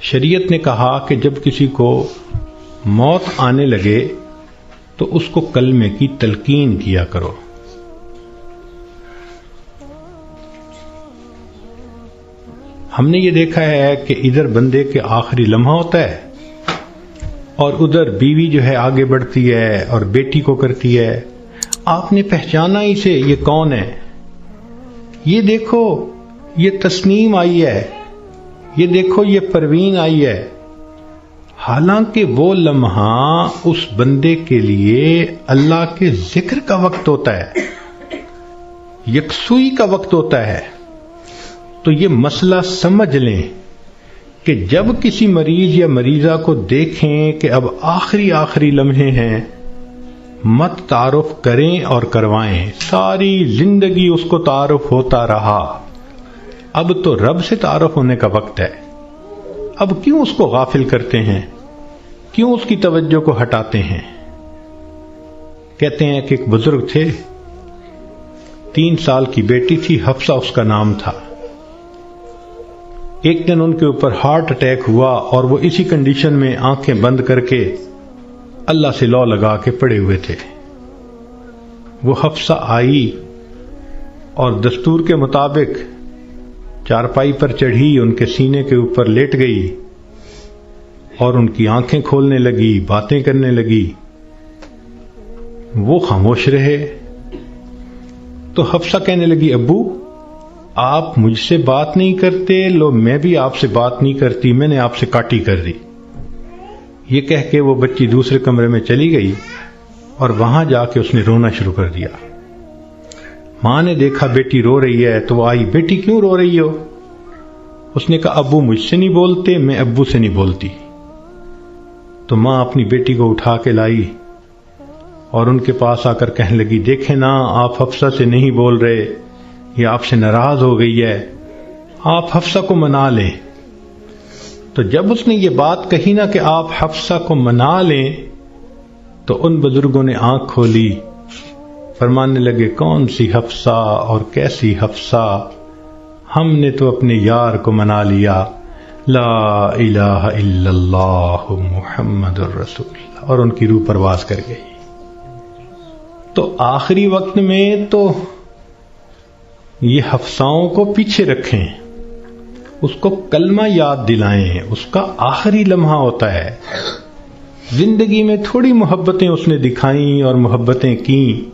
شریعت نے کہا کہ جب کسی کو موت آنے لگے تو اس کو کلمے کی تلقین کیا کرو۔ ہم نے یہ دیکھا ہے کہ ادھر بندے کے آخری لمحہ ہوتا ہے اور ادھر بیوی جو ہے آگے بڑھتی ہے اور بیٹی کو کرتی ہے، آپ نے پہچانا ہی سے یہ کون ہے؟ یہ دیکھو، یہ تسنیم آئی ہے، یہ دیکھو یہ پروین آئی ہے، حالانکہ وہ لمحہ اس بندے کے لیے اللہ کے ذکر کا وقت ہوتا ہے، یکسوئی کا وقت ہوتا ہے۔ تو یہ مسئلہ سمجھ لیں کہ جب کسی مریض یا مریضہ کو دیکھیں کہ اب آخری لمحے ہیں، مت تعارف کریں اور کروائیں۔ ساری زندگی اس کو تعارف ہوتا رہا، اب تو رب سے تعارف ہونے کا وقت ہے، اب کیوں اس کو غافل کرتے ہیں، کیوں اس کی توجہ کو ہٹاتے ہیں؟ کہتے ہیں کہ ایک بزرگ تھے، 3 سال کی بیٹی تھی، حفصہ اس کا نام تھا۔ ایک دن ان کے اوپر ہارٹ اٹیک ہوا اور وہ اسی کنڈیشن میں آنکھیں بند کر کے اللہ سے لو لگا کے پڑے ہوئے تھے۔ وہ حفصہ آئی اور دستور کے مطابق چارپائی پر چڑھی، ان کے سینے کے اوپر لیٹ گئی اور ان کی آنکھیں کھولنے لگی، باتیں کرنے لگی۔ وہ خاموش رہے تو حفصہ کہنے لگی، ابو آپ مجھ سے بات نہیں کرتے، لو میں بھی آپ سے بات نہیں کرتی، میں نے آپ سے کاٹی کر دی۔ یہ کہہ کے وہ بچی دوسرے کمرے میں چلی گئی اور وہاں جا کے اس نے رونا شروع کر دیا۔ ماں نے دیکھا بیٹی رو رہی ہے تو وہ آئی، بیٹی کیوں رو رہی ہو؟ اس نے کہا ابو مجھ سے نہیں بولتے، میں ابو سے نہیں بولتی۔ تو ماں اپنی بیٹی کو اٹھا کے لائی اور ان کے پاس آ کر کہنے لگی، دیکھیں نا آپ حفصہ سے نہیں بول رہے، یہ آپ سے ناراض ہو گئی ہے، آپ حفصہ کو منا لیں۔ تو جب اس نے یہ بات کہی نا کہ آپ حفصہ کو منا لیں، تو ان بزرگوں نے آنکھ کھولی، فرمانے لگے کون سی حفصہ اور کیسی حفصہ، ہم نے تو اپنے یار کو منا لیا، لا الہ الا اللہ محمد الرسول اللہ، اور ان کی روح پرواز کر گئی۔ تو آخری وقت میں تو یہ حفصاؤں کو پیچھے رکھیں، اس کو کلمہ یاد دلائیں، اس کا آخری لمحہ ہوتا ہے۔ زندگی میں تھوڑی محبتیں اس نے دکھائیں اور محبتیں کیں،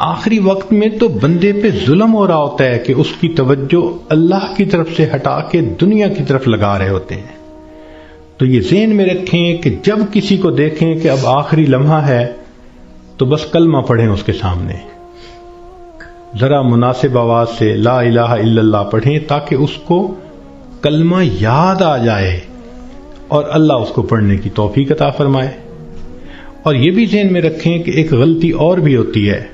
آخری وقت میں تو بندے پہ ظلم ہو رہا ہوتا ہے کہ اس کی توجہ اللہ کی طرف سے ہٹا کے دنیا کی طرف لگا رہے ہوتے ہیں۔ تو یہ ذہن میں رکھیں کہ جب کسی کو دیکھیں کہ اب آخری لمحہ ہے تو بس کلمہ پڑھیں اس کے سامنے، ذرا مناسب آواز سے لا الہ الا اللہ پڑھیں تاکہ اس کو کلمہ یاد آ جائے اور اللہ اس کو پڑھنے کی توفیق عطا فرمائے۔ اور یہ بھی ذہن میں رکھیں کہ ایک غلطی اور بھی ہوتی ہے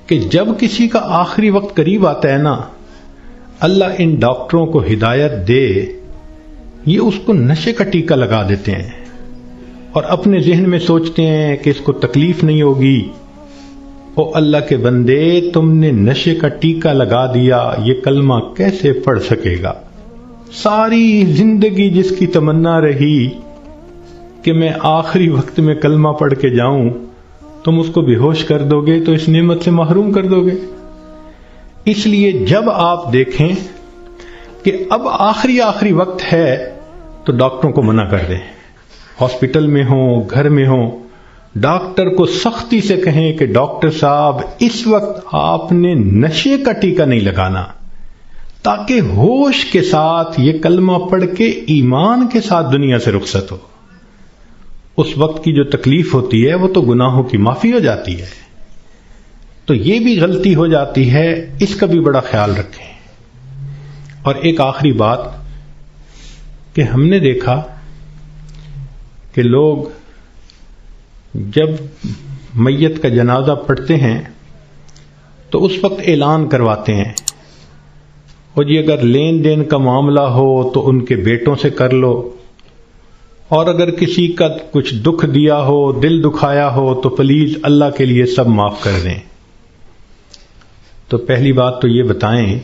کہ جب کسی کا آخری وقت قریب آتا ہے نا، اللہ ان ڈاکٹروں کو ہدایت دے، یہ اس کو نشے کا ٹیکہ لگا دیتے ہیں اور اپنے ذہن میں سوچتے ہیں کہ اس کو تکلیف نہیں ہوگی۔ او اللہ کے بندے، تم نے نشے کا ٹیکہ لگا دیا، یہ کلمہ کیسے پڑھ سکے گا؟ ساری زندگی جس کی تمنا رہی کہ میں آخری وقت میں کلمہ پڑھ کے جاؤں، تم اس کو بے ہوش کر دو گے تو اس نعمت سے محروم کر دو گے۔ اس لیے جب آپ دیکھیں کہ اب آخری وقت ہے تو ڈاکٹروں کو منع کر دیں، ہاسپٹل میں ہوں، گھر میں ہوں، ڈاکٹر کو سختی سے کہیں کہ ڈاکٹر صاحب اس وقت آپ نے نشے کا ٹیکہ نہیں لگانا، تاکہ ہوش کے ساتھ یہ کلمہ پڑھ کے ایمان کے ساتھ دنیا سے رخصت ہو۔ اس وقت کی جو تکلیف ہوتی ہے وہ تو گناہوں کی معافی ہو جاتی ہے۔ تو یہ بھی غلطی ہو جاتی ہے، اس کا بھی بڑا خیال رکھیں۔ اور ایک آخری بات کہ ہم نے دیکھا کہ لوگ جب میت کا جنازہ پڑھتے ہیں تو اس وقت اعلان کرواتے ہیں، اور جی اگر لین دین کا معاملہ ہو تو ان کے بیٹوں سے کر لو، اور اگر کسی کا کچھ دکھ دیا ہو، دل دکھایا ہو تو پلیز اللہ کے لیے سب معاف کر دیں۔ تو پہلی بات تو یہ بتائیں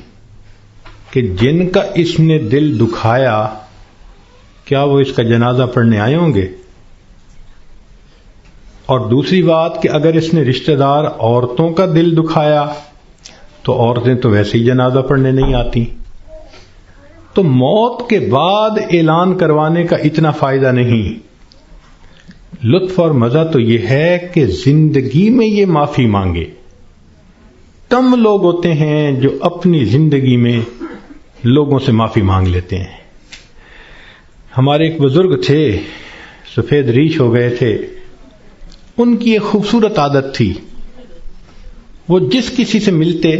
کہ جن کا اس نے دل دکھایا، کیا وہ اس کا جنازہ پڑھنے آئے ہوں گے؟ اور دوسری بات کہ اگر اس نے رشتہ دار عورتوں کا دل دکھایا تو عورتیں تو ویسے ہی جنازہ پڑھنے نہیں آتی۔ تو موت کے بعد اعلان کروانے کا اتنا فائدہ نہیں۔ لطف اور مزہ تو یہ ہے کہ زندگی میں یہ معافی مانگے۔ کم لوگ ہوتے ہیں جو اپنی زندگی میں لوگوں سے معافی مانگ لیتے ہیں. ہمارے ایک بزرگ تھے، سفید ریش ہو گئے تھے. ان کی ایک خوبصورت عادت تھی، وہ جس کسی سے ملتے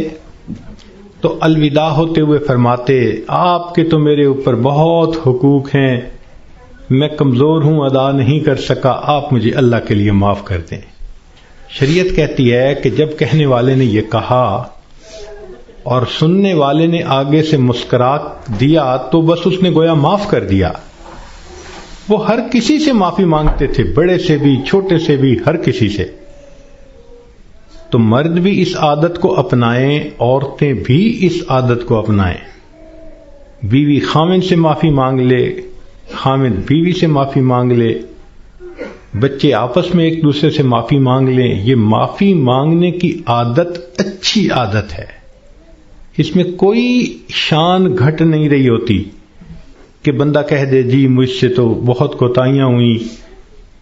تو الوداع ہوتے ہوئے فرماتے، آپ کے تو میرے اوپر بہت حقوق ہیں، میں کمزور ہوں، ادا نہیں کر سکا، آپ مجھے اللہ کے لیے معاف کر دیں. شریعت کہتی ہے کہ جب کہنے والے نے یہ کہا اور سننے والے نے آگے سے مسکرا دیا تو بس اس نے گویا معاف کر دیا. وہ ہر کسی سے معافی مانگتے تھے، بڑے سے بھی، چھوٹے سے بھی، ہر کسی سے. تو مرد بھی اس عادت کو اپنائیں، عورتیں بھی اس عادت کو اپنائیں. بیوی خاوند سے معافی مانگ لے، خاوند بیوی سے معافی مانگ لے، بچے آپس میں ایک دوسرے سے معافی مانگ لیں. یہ معافی مانگنے کی عادت اچھی عادت ہے، اس میں کوئی شان گھٹ نہیں رہی ہوتی کہ بندہ کہہ دے جی مجھ سے تو بہت کوتاہیاں ہوئیں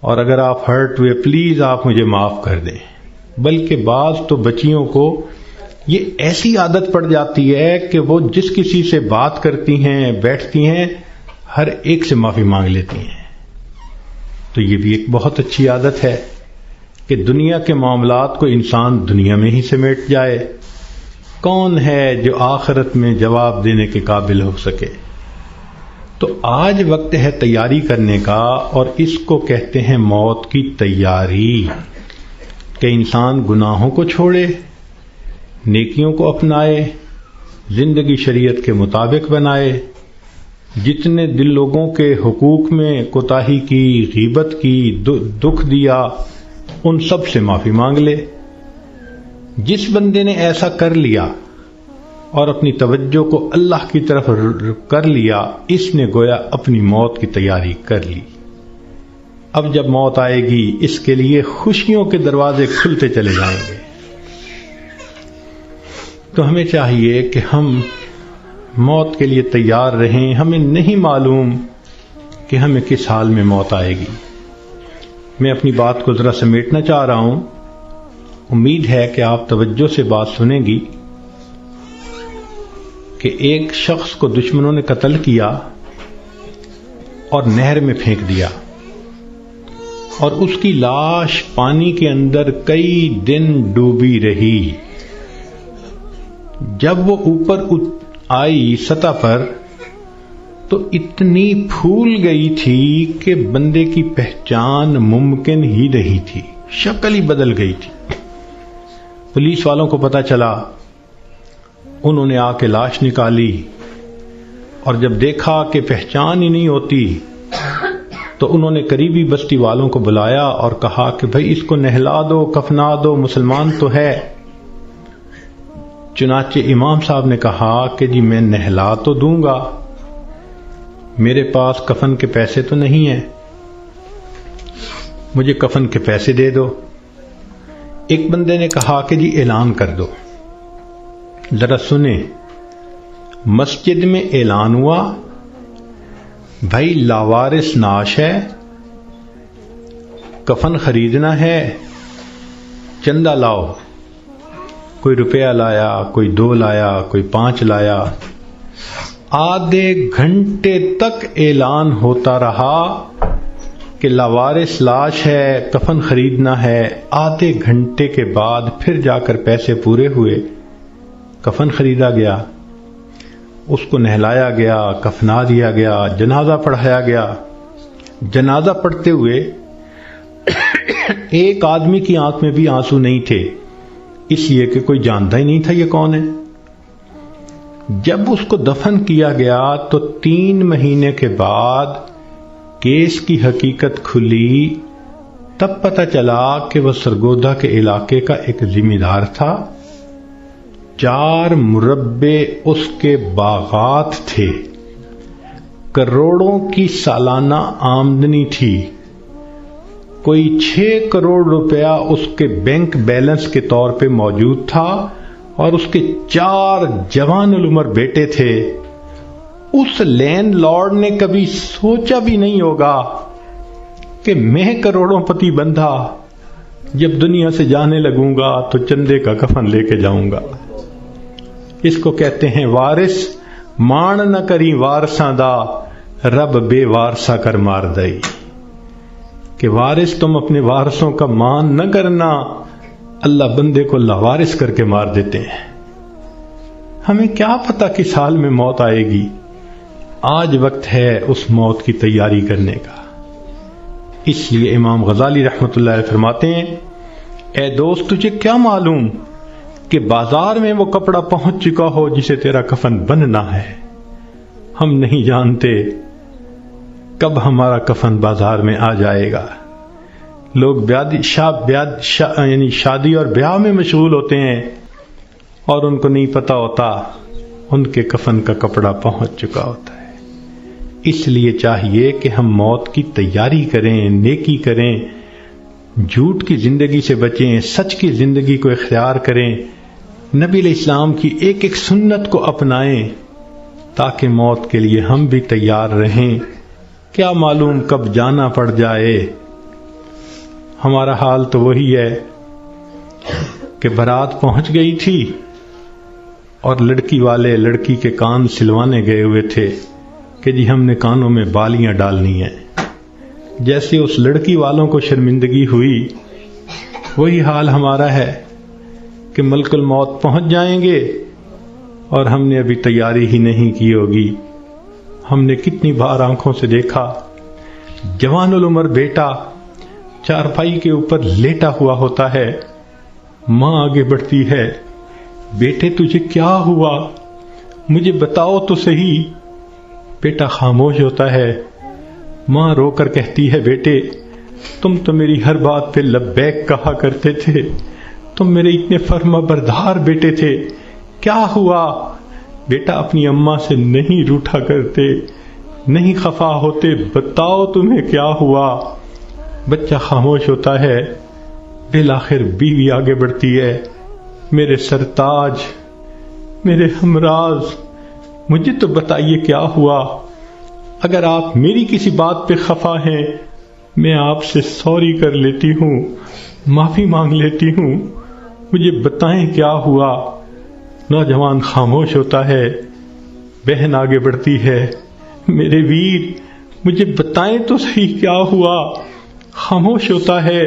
اور اگر آپ ہرٹ ہوئے پلیز آپ مجھے معاف کر دیں. بلکہ بعض تو بچیوں کو یہ ایسی عادت پڑ جاتی ہے کہ وہ جس کسی سے بات کرتی ہیں، بیٹھتی ہیں، ہر ایک سے معافی مانگ لیتی ہیں. تو یہ بھی ایک بہت اچھی عادت ہے کہ دنیا کے معاملات کو انسان دنیا میں ہی سمیٹ جائے. کون ہے جو آخرت میں جواب دینے کے قابل ہو سکے؟ تو آج وقت ہے تیاری کرنے کا، اور اس کو کہتے ہیں موت کی تیاری، کہ انسان گناہوں کو چھوڑے، نیکیوں کو اپنائے، زندگی شریعت کے مطابق بنائے. جتنے دل لوگوں کے حقوق میں کوتاہی کی، غیبت کی، دکھ دیا، ان سب سے معافی مانگ لے. جس بندے نے ایسا کر لیا اور اپنی توجہ کو اللہ کی طرف کر لیا، اس نے گویا اپنی موت کی تیاری کر لی. اب جب موت آئے گی اس کے لیے خوشیوں کے دروازے کھلتے چلے جائیں گے. تو ہمیں چاہیے کہ ہم موت کے لیے تیار رہیں. ہمیں نہیں معلوم کہ ہمیں کس حال میں موت آئے گی. میں اپنی بات کو ذرا سمیٹنا چاہ رہا ہوں. امید ہے کہ آپ توجہ سے بات سنیں گی. کہ ایک شخص کو دشمنوں نے قتل کیا اور نہر میں پھینک دیا، اور اس کی لاش پانی کے اندر کئی دن ڈوبی رہی. جب وہ اوپر آئی سطح پر تو اتنی پھول گئی تھی کہ بندے کی پہچان ممکن ہی نہیں تھی، شکل ہی بدل گئی تھی. پولیس والوں کو پتہ چلا، انہوں نے آ کے لاش نکالی، اور جب دیکھا کہ پہچان ہی نہیں ہوتی تو انہوں نے قریبی بستی والوں کو بلایا اور کہا کہ بھئی اس کو نہلا دو، کفنا دو، مسلمان تو ہے. چنانچہ امام صاحب نے کہا کہ جی میں نہلا تو دوں گا، میرے پاس کفن کے پیسے تو نہیں ہیں، مجھے کفن کے پیسے دے دو. ایک بندے نے کہا کہ جی اعلان کر دو. ذرا سنیں، مسجد میں اعلان ہوا، بھائی لاوارث نعش ہے، کفن خریدنا ہے، چندہ لاؤ. کوئی روپیہ لایا، کوئی 2 لایا، کوئی 5 لایا. آدھے گھنٹے تک اعلان ہوتا رہا کہ لاوارث لاش ہے، کفن خریدنا ہے. آدھے گھنٹے کے بعد پھر جا کر پیسے پورے ہوئے، کفن خریدا گیا، اس کو نہلایا گیا، کفنا دیا گیا، جنازہ پڑھایا گیا. جنازہ پڑھتے ہوئے ایک آدمی کی آنکھ میں بھی آنسو نہیں تھے، اس لیے کہ کوئی جانتا ہی نہیں تھا یہ کون ہے. جب اس کو دفن کیا گیا تو 3 مہینے کے بعد کیس کی حقیقت کھلی. تب پتہ چلا کہ وہ سرگودا کے علاقے کا ایک ذمہ دار تھا. 4 مربع اس کے باغات تھے، کروڑوں کی سالانہ آمدنی تھی. کوئی 6 کروڑ روپیہ اس کے بینک بیلنس کے طور پہ موجود تھا، اور اس کے 4 جوان العمر بیٹے تھے. اس لینڈ لارڈ نے کبھی سوچا بھی نہیں ہوگا کہ میں کروڑوں پتی بندھا جب دنیا سے جانے لگوں گا تو چندے کا کفن لے کے جاؤں گا. اس کو کہتے ہیں وارث. مان نہ کری وارثاں دا رب بے وارثا کر مار دئی، کہ وارث تم اپنے وارثوں کا مان نہ کرنا، اللہ بندے کو لاوارث کر کے مار دیتے ہیں۔ ہمیں کیا پتا کس حال میں موت آئے گی، آج وقت ہے اس موت کی تیاری کرنے کا۔ اس لیے امام غزالی رحمۃ اللہ علیہ فرماتے ہیں، اے دوست تجھے کیا معلوم کہ بازار میں وہ کپڑا پہنچ چکا ہو جسے تیرا کفن بننا ہے۔ ہم نہیں جانتے کب ہمارا کفن بازار میں آ جائے گا۔ لوگ یعنی شادی اور بیاہ میں مشغول ہوتے ہیں اور ان کو نہیں پتا ہوتا ان کے کفن کا کپڑا پہنچ چکا ہوتا ہے۔ اس لیے چاہیے کہ ہم موت کی تیاری کریں، نیکی کریں، جھوٹ کی زندگی سے بچیں، سچ کی زندگی کو اختیار کریں، نبی علیہ السلام کی ایک ایک سنت کو اپنائیں تاکہ موت کے لیے ہم بھی تیار رہیں۔ کیا معلوم کب جانا پڑ جائے۔ ہمارا حال تو وہی ہے کہ بارات پہنچ گئی تھی اور لڑکی والے لڑکی کے کان سلوانے گئے ہوئے تھے کہ جی ہم نے کانوں میں بالیاں ڈالنی ہیں۔ جیسے اس لڑکی والوں کو شرمندگی ہوئی، وہی حال ہمارا ہے کہ ملک الموت پہنچ جائیں گے اور ہم نے ابھی تیاری ہی نہیں کی ہوگی۔ ہم نے کتنی بار آنکھوں سے دیکھا جوان العمر بیٹا چارپائی کے اوپر لیٹا ہوا ہوتا ہے، ماں آگے بڑھتی ہے، بیٹے تجھے کیا ہوا، مجھے بتاؤ تو صحیح۔ بیٹا خاموش ہوتا ہے، ماں رو کر کہتی ہے، بیٹے تم تو میری ہر بات پہ لبیک کہا کرتے تھے، تم میرے اتنے فرما بردار بیٹے تھے، کیا ہوا؟ بیٹا اپنی اماں سے نہیں روٹھا کرتے، نہیں خفا ہوتے، بتاؤ تمہیں کیا ہوا؟ بچہ خاموش ہوتا ہے، بالآخر بیوی آگے بڑھتی ہے، میرے سرتاج، میرے ہمراز، مجھے تو بتائیے کیا ہوا؟ اگر آپ میری کسی بات پہ خفا ہیں میں آپ سے سوری کر لیتی ہوں، معافی مانگ لیتی ہوں، مجھے بتائیں کیا ہوا؟ نوجوان خاموش ہوتا ہے، بہن آگے بڑھتی ہے، میرے ویر مجھے بتائیں تو صحیح کیا ہوا؟ خاموش ہوتا ہے،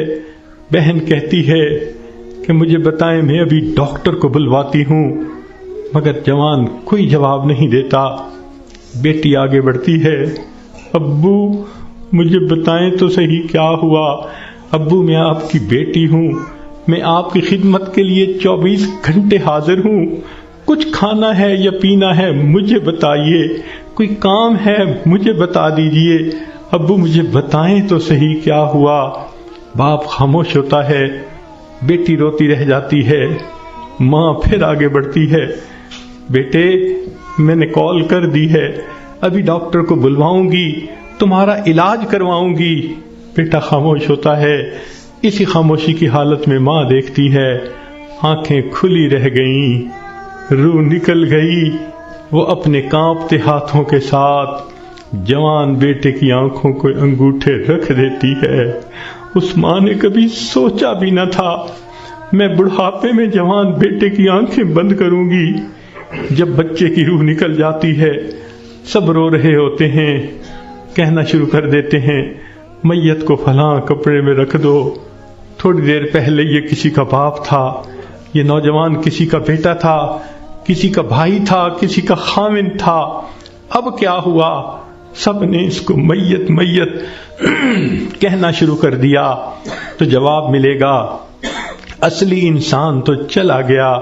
بہن کہتی ہے کہ مجھے بتائیں، میں ابھی ڈاکٹر کو بلواتی ہوں، مگر جوان کوئی جواب نہیں دیتا۔ بیٹی آگے بڑھتی ہے، ابو مجھے بتائیں تو صحیح کیا ہوا؟ ابو میں آپ کی بیٹی ہوں، میں آپ کی خدمت کے لیے 24 گھنٹے حاضر ہوں، کچھ کھانا ہے یا پینا ہے مجھے بتائیے، کوئی کام ہے مجھے بتا دیجئے، ابو مجھے بتائیں تو صحیح کیا ہوا؟ باپ خاموش ہوتا ہے، بیٹی روتی رہ جاتی ہے، ماں پھر آگے بڑھتی ہے، بیٹے میں نے کال کر دی ہے، ابھی ڈاکٹر کو بلواؤں گی، تمہارا علاج کرواؤں گی۔ بیٹا خاموش ہوتا ہے، اسی خاموشی کی حالت میں ماں دیکھتی ہے، آنکھیں کھلی رہ گئیں، روح نکل گئی، وہ اپنے کانپتے ہاتھوں کے ساتھ جوان بیٹے کی آنکھوں کو انگوٹھے رکھ دیتی ہے۔ اس ماں نے کبھی سوچا بھی نہ تھا میں بڑھاپے میں جوان بیٹے کی آنکھیں بند کروں گی۔ جب بچے کی روح نکل جاتی ہے، سب رو رہے ہوتے ہیں، کہنا شروع کر دیتے ہیں، میت کو فلاں کپڑے میں رکھ دو، تھوڑی دیر پہلے یہ کسی کا باپ تھا، یہ نوجوان کسی کا بیٹا تھا، کسی کا بھائی تھا، کسی کا خاوند تھا، اب کیا ہوا؟ سب نے اس کو میت میت کہنا شروع کر دیا۔ تو جواب ملے گا اصلی انسان تو چلا گیا،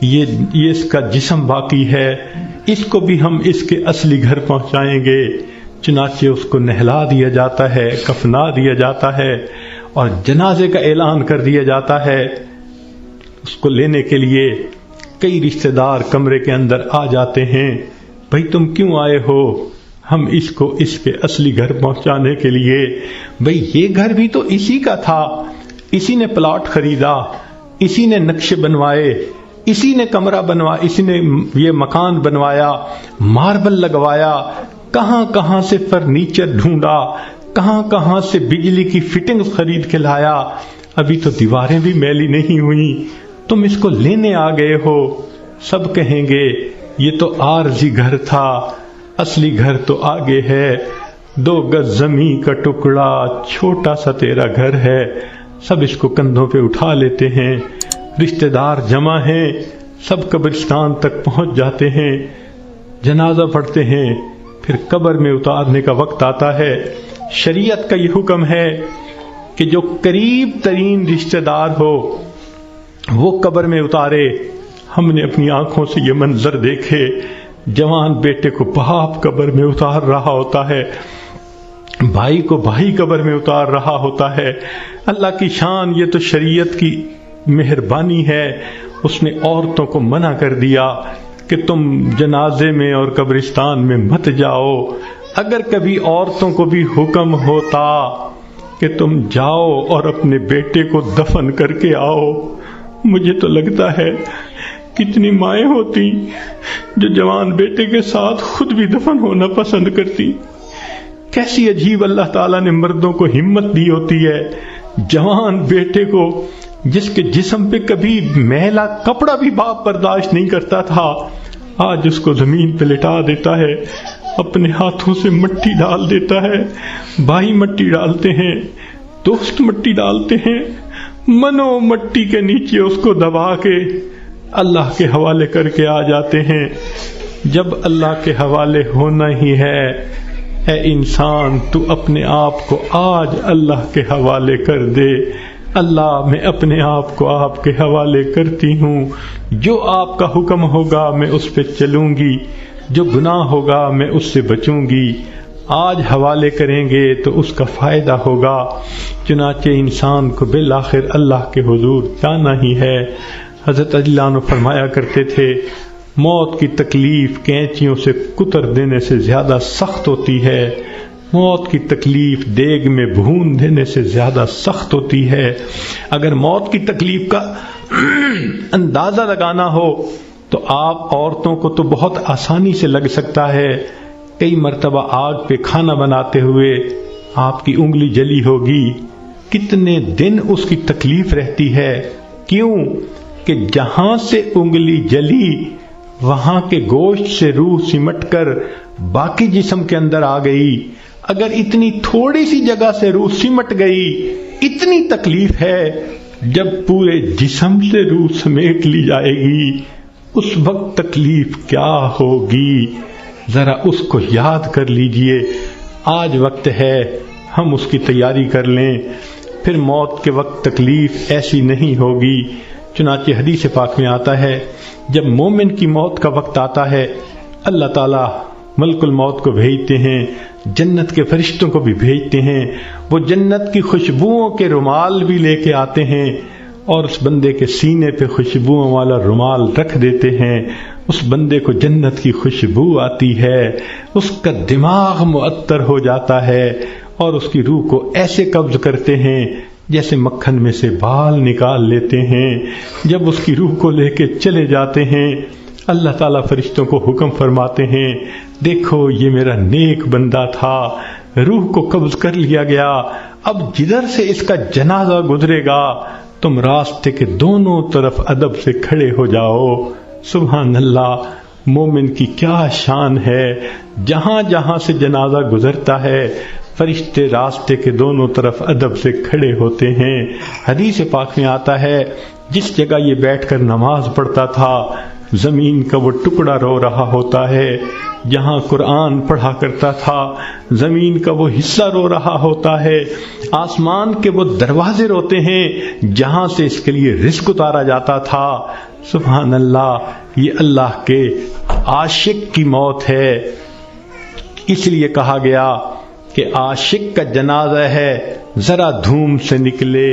یہ اس کا جسم باقی ہے، اس کو بھی ہم اس کے اصلی گھر پہنچائیں گے۔ چنانچہ اس کو نہلا دیا جاتا ہے، کفنا دیا جاتا ہے اور جنازے کا اعلان کر دیا جاتا ہے۔ اس کو لینے کے لیے کئی رشتہ دار کمرے کے اندر آ جاتے ہیں، بھئی تم کیوں آئے ہو؟ ہم اس کو اس کے اصلی گھر پہنچانے کے لیے۔ بھئی یہ گھر بھی تو اسی کا تھا، اسی نے پلاٹ خریدا، اسی نے نقشے بنوائے، اسی نے کمرہ بنوایا، اسی نے یہ مکان بنوایا، ماربل لگوایا، کہاں کہاں سے فرنیچر ڈھونڈا، کہاں کہاں سے بجلی کی فٹنگ خرید کے لایا، ابھی تو دیواریں بھی میلی نہیں ہوئی، تم اس کو لینے آ گئے ہو۔ سب کہیں گے یہ تو عارضی گھر تھا، اصلی گھر تو آگے ہے، 2 گز زمین کا ٹکڑا چھوٹا سا تیرا گھر ہے، سب اس کو کندھوں پہ اٹھا لیتے ہیں، رشتہ دار جمع ہیں، سب قبرستان تک پہنچ جاتے ہیں، جنازہ پڑھتے ہیں، پھر قبر میں اتارنے کا وقت آتا ہے۔ شریعت کا یہ حکم ہے کہ جو قریب ترین رشتہ دار ہو وہ قبر میں اتارے۔ ہم نے اپنی آنکھوں سے یہ منظر دیکھے، جوان بیٹے کو باپ قبر میں اتار رہا ہوتا ہے، بھائی کو بھائی قبر میں اتار رہا ہوتا ہے۔ اللہ کی شان، یہ تو شریعت کی مہربانی ہے، اس نے عورتوں کو منع کر دیا کہ تم جنازے میں اور قبرستان میں مت جاؤ۔ اگر کبھی عورتوں کو بھی حکم ہوتا کہ تم جاؤ اور اپنے بیٹے کو دفن کر کے آؤ، مجھے تو لگتا ہے کتنی مائیں ہوتی جو جوان بیٹے کے ساتھ خود بھی دفن ہونا پسند کرتی۔ کیسی عجیب اللہ تعالیٰ نے مردوں کو ہمت دی ہوتی ہے۔ جوان بیٹے کو جس کے جسم پہ کبھی میلا کپڑا بھی باپ برداشت نہیں کرتا تھا، آج اس کو زمین پہ لٹا دیتا ہے، اپنے ہاتھوں سے مٹی ڈال دیتا ہے، بھائی مٹی ڈالتے ہیں، دوست مٹی ڈالتے ہیں، منو مٹی کے نیچے اس کو دبا کے اللہ کے حوالے کر کے آ جاتے ہیں۔ جب اللہ کے حوالے ہونا ہی ہے، اے انسان تو اپنے آپ کو آج اللہ کے حوالے کر دے۔ اللہ، میں اپنے آپ کو آپ کے حوالے کرتی ہوں، جو آپ کا حکم ہوگا میں اس پہ چلوں گی، جو گناہ ہوگا میں اس سے بچوں گی۔ آج حوالے کریں گے تو اس کا فائدہ ہوگا۔ چنانچہ انسان کو بالآخر اللہ کے حضور جانا ہی ہے۔ حضرت علی اللہ عنہ فرمایا کرتے تھے، موت کی تکلیف کینچیوں سے کتر دینے سے زیادہ سخت ہوتی ہے، موت کی تکلیف دیگ میں بھون دینے سے زیادہ سخت ہوتی ہے۔ اگر موت کی تکلیف کا اندازہ لگانا ہو تو آپ عورتوں کو تو بہت آسانی سے لگ سکتا ہے۔ کئی مرتبہ آگ پہ کھانا بناتے ہوئے آپ کی انگلی جلی ہوگی، کتنے دن اس کی تکلیف رہتی ہے۔ کیوں کہ جہاں سے انگلی جلی وہاں کے گوشت سے روح سمٹ کر باقی جسم کے اندر آ گئی۔ اگر اتنی تھوڑی سی جگہ سے روح سمٹ گئی، اتنی تکلیف ہے۔ جب پورے جسم سے روح سمیٹ لی جائے گی، اس وقت تکلیف کیا ہوگی، ذرا اس کو یاد کر لیجئے۔ آج وقت ہے ہم اس کی تیاری کر لیں، پھر موت کے وقت تکلیف ایسی نہیں ہوگی۔ چنانچہ حدیث پاک میں آتا ہے، جب مومن کی موت کا وقت آتا ہے، اللہ تعالیٰ ملک الموت کو بھیجتے ہیں، جنت کے فرشتوں کو بھی بھیجتے ہیں، وہ جنت کی خوشبوؤں کے رومال بھی لے کے آتے ہیں اور اس بندے کے سینے پہ خوشبوؤں والا رومال رکھ دیتے ہیں۔ اس بندے کو جنت کی خوشبو آتی ہے، اس کا دماغ معطر ہو جاتا ہے اور اس کی روح کو ایسے قبض کرتے ہیں جیسے مکھن میں سے بال نکال لیتے ہیں۔ جب اس کی روح کو لے کے چلے جاتے ہیں، اللہ تعالیٰ فرشتوں کو حکم فرماتے ہیں، دیکھو یہ میرا نیک بندہ تھا، روح کو قبض کر لیا گیا، اب جدھر سے اس کا جنازہ گزرے گا تم راستے کے دونوں طرف ادب سے کھڑے ہو جاؤ۔ سبحان اللہ، مومن کی کیا شان ہے، جہاں جہاں سے جنازہ گزرتا ہے فرشتے راستے کے دونوں طرف ادب سے کھڑے ہوتے ہیں۔ حدیث پاک میں آتا ہے، جس جگہ یہ بیٹھ کر نماز پڑھتا تھا زمین کا وہ ٹکڑا رو رہا ہوتا ہے، جہاں قرآن پڑھا کرتا تھا زمین کا وہ حصہ رو رہا ہوتا ہے، آسمان کے وہ دروازے روتے ہیں جہاں سے اس کے لیے رزق اتارا جاتا تھا۔ سبحان اللہ، یہ اللہ کے عاشق کی موت ہے۔ اس لیے کہا گیا کہ عاشق کا جنازہ ہے، ذرا دھوم سے نکلے،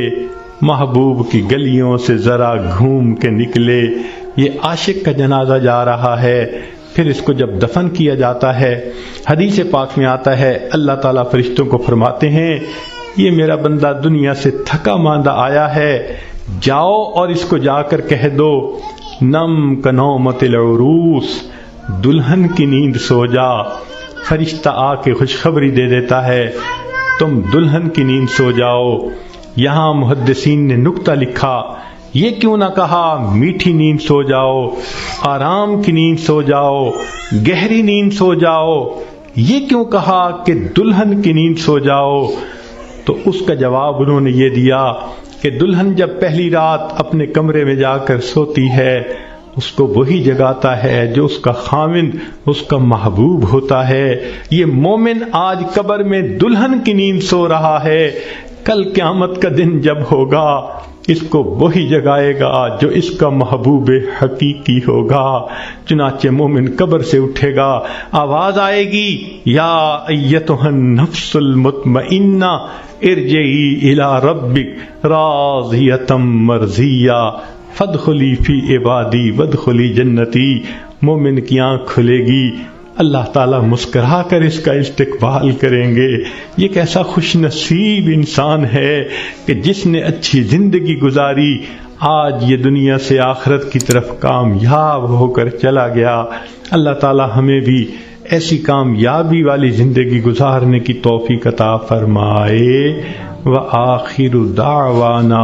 محبوب کی گلیوں سے ذرا گھوم کے نکلے۔ یہ عاشق کا جنازہ جا رہا ہے۔ پھر اس کو جب دفن کیا جاتا ہے، حدیث پاک میں آتا ہے، اللہ تعالیٰ فرشتوں کو فرماتے ہیں، یہ میرا بندہ دنیا سے تھکا ماندہ آیا ہے، جاؤ اور اس کو جا کر کہہ دو، نم کنومت العروس، دلہن کی نیند سو جا۔ فرشتہ آ کے خوشخبری دے دیتا ہے، تم دلہن کی نیند سو جاؤ۔ یہاں محدثین نے نکتہ لکھا یہ کیوں نہ کہا میٹھی نیند سو جاؤ، آرام کی نیند سو جاؤ، گہری نیند سو جاؤ؟ یہ کیوں کہا کہ دلہن کی نیند سو جاؤ؟ تو اس کا جواب انہوں نے یہ دیا کہ دلہن جب پہلی رات اپنے کمرے میں جا کر سوتی ہے، اس کو وہی جگاتا ہے جو اس کا خاوند، اس کا محبوب ہوتا ہے۔ یہ مومن آج قبر میں دلہن کی نیند سو رہا ہے، کل قیامت کا دن جب ہوگا اس کو وہی جگائے گا جو اس کا محبوب حقیقی ہوگا۔ چنانچہ مومن قبر سے اٹھے گا، آواز آئے گی، یا ایتھا النفس المطمئنہ ارجعی الی ربک راضیۃ مرضیہ فادخلی فی عبادی وادخلی جنتی۔ مومن کی آنکھ کھلے گی، اللہ تعالیٰ مسکرا کر اس کا استقبال کریں گے۔ یہ کیسا خوش نصیب انسان ہے کہ جس نے اچھی زندگی گزاری، آج یہ دنیا سے آخرت کی طرف کامیاب ہو کر چلا گیا۔ اللہ تعالیٰ ہمیں بھی ایسی کامیابی والی زندگی گزارنے کی توفیق عطا فرمائے۔ وآخر دعوانا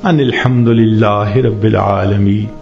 ان الحمد للہ رب العالمین۔